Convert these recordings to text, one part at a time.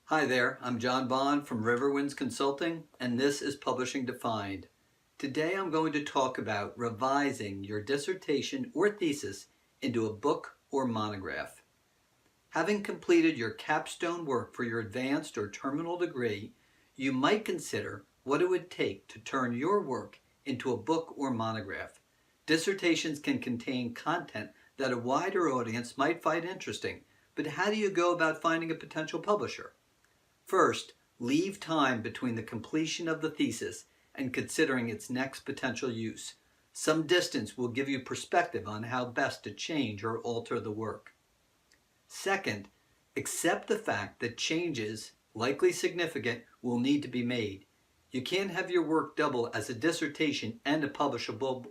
Hi there, I'm John Bond from Riverwinds Consulting, and this is Publishing Defined. Today I'm going to talk about revising your dissertation or thesis into a book or monograph. Having completed your capstone work for your advanced or terminal degree, you might consider what it would take to turn your work into a book or monograph. Dissertations can contain content that a wider audience might find interesting, but how do you go about finding a potential publisher? First, leave time between the completion of the thesis and considering its next potential use. Some distance will give you perspective on how best to change or alter the work. Second, accept the fact that changes, likely significant, will need to be made. You can't have your work double as a dissertation and a publishable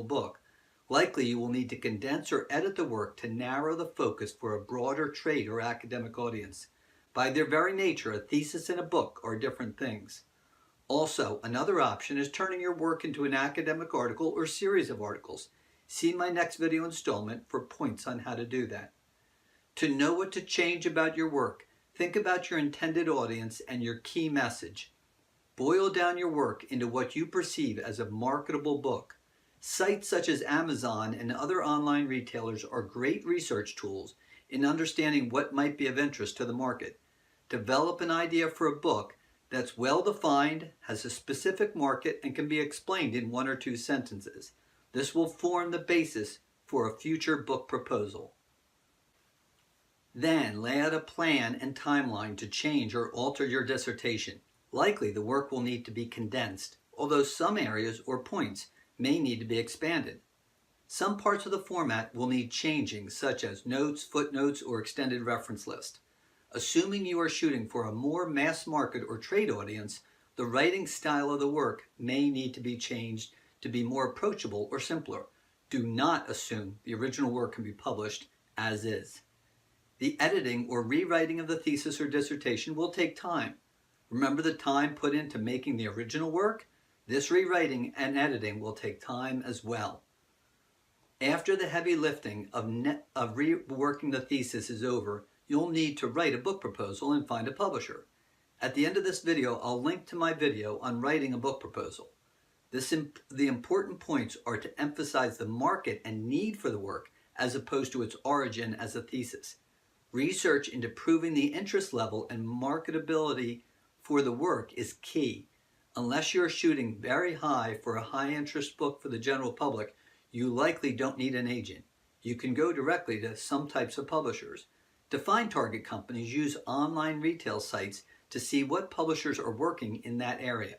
book. Likely you will need to condense or edit the work to narrow the focus for a broader trade or academic audience. By their very nature, a thesis and a book are different things. Also, another option is turning your work into an academic article or series of articles. See my next video installment for points on how to do that. To know what to change about your work, think about your intended audience and your key message. Boil down your work into what you perceive as a marketable book. Sites such as Amazon and other online retailers are great research tools in understanding what might be of interest to the market. Develop an idea for a book that's well defined, has a specific market, and can be explained in 1 or 2 sentences. This will form the basis for a future book proposal. Then lay out a plan and timeline to change or alter your dissertation. Likely the work will need to be condensed, although some areas or points may need to be expanded. Some parts of the format will need changing, such as notes, footnotes, or extended reference list. Assuming you are shooting for a more mass market or trade audience, the writing style of the work may need to be changed to be more approachable or simpler. Do not assume the original work can be published as is. The editing or rewriting of the thesis or dissertation will take time. Remember the time put into making the original work? This rewriting and editing will take time as well. After the heavy lifting of reworking the thesis is over, you'll need to write a book proposal and find a publisher. At the end of this video, I'll link to my video on writing a book proposal. The important points are to emphasize the market and need for the work as opposed to its origin as a thesis. Research into proving the interest level and marketability for the work is key. Unless you're shooting very high for a high-interest book for the general public, you likely don't need an agent. You can go directly to some types of publishers. To find target companies, use online retail sites to see what publishers are working in that area.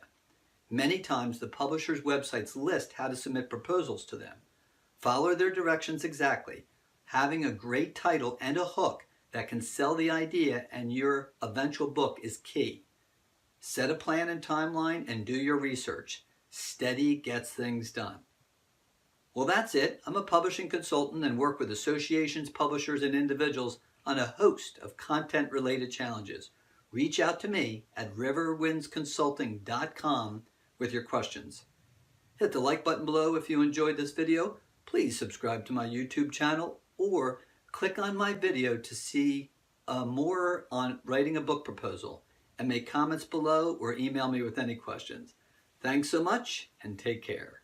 Many times the publishers' websites list how to submit proposals to them. Follow their directions exactly. Having a great title and a hook that can sell the idea and your eventual book is key. Set a plan and timeline and do your research. Steady gets things done. Well, that's it. I'm a publishing consultant and work with associations, publishers, and individuals on a host of content-related challenges. Reach out to me at riverwindsconsulting.com with your questions. Hit the like button below if you enjoyed this video. Please subscribe to my YouTube channel or click on my video to see more on writing a book proposal, and make comments below or email me with any questions. Thanks so much and take care.